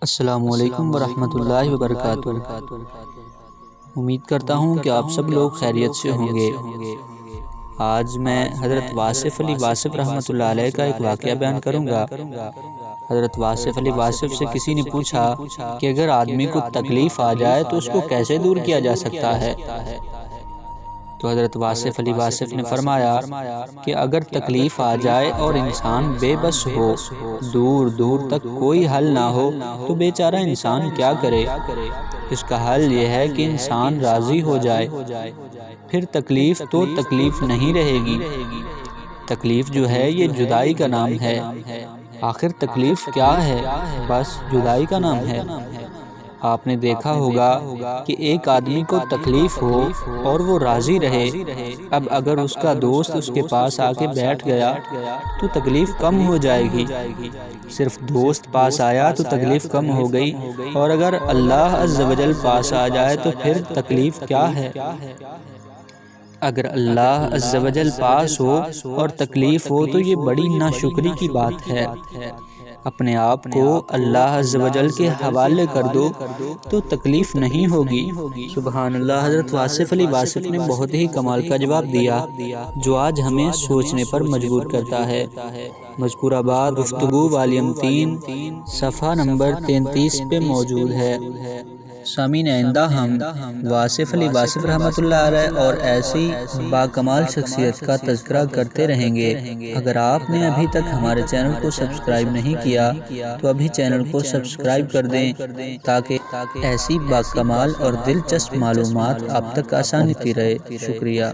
السلام علیکم ورحمۃ اللہ وبرکاتہ۔ امید کرتا ہوں کہ آپ سب لوگ خیریت سے ہوں گے۔ آج میں حضرت واصف علی واصف رحمۃ اللہ علیہ کا ایک واقعہ بیان کروں گا۔ حضرت واصف علی واصف سے کسی نے پوچھا کہ اگر آدمی کو تکلیف آ جائے تو اس کو کیسے دور کیا جا سکتا ہے؟ تو حضرت واصف علی واصف نے فرمایا کہ اگر تکلیف آ جائے اور انسان بے بس ہو، دور دور تک کوئی حل نہ ہو، تو بیچارہ انسان کیا کرے؟ اس کا حل یہ ہے کہ انسان راضی ہو جائے، پھر تکلیف تو تکلیف نہیں رہے گی۔ تکلیف جو ہے یہ جدائی کا نام ہے۔ آخر تکلیف کیا ہے؟ بس جدائی کا نام ہے۔ آپ نے دیکھا ہوگا کہ ایک آدمی کو تکلیف ہو اور وہ راضی رہے، اب اگر اس کا دوست اس کے پاس آ کے بیٹھ گیا تو تکلیف کم ہو جائے گی۔ صرف دوست پاس آیا تو تکلیف کم ہو گئی، اور اگر اللہ عز و جل پاس آ جائے تو پھر تکلیف کیا ہے؟ اگر اللہ عز و جل پاس ہو اور تکلیف ہو تو یہ بڑی ناشکری کی بات ہے۔ اپنے آپ کو اللہ عز و جل کے حوالے کر دو تو تکلیف نہیں ہوگی۔ سبحان اللہ۔ حضرت واصف علی واصف نے بہت ہی کمال کا جواب دیا جو آج ہمیں سوچنے پر مجبور کرتا ہے۔ مذکورہ بات گفتگو والیوم 3 صفحہ نمبر 33 پہ موجود ہے۔ سامعین، آئندہ ہم واصف علی واصف رحمۃ اللہ علیہ اور ایسی باکمال شخصیت کا تذکرہ کرتے رہیں گے۔ اگر آپ نے ابھی تک ہمارے چینل کو سبسکرائب نہیں کیا تو ابھی چینل کو سبسکرائب کر دیں تاکہ ایسی باکمال اور دلچسپ معلومات آپ تک آسانی رہے۔ شکریہ۔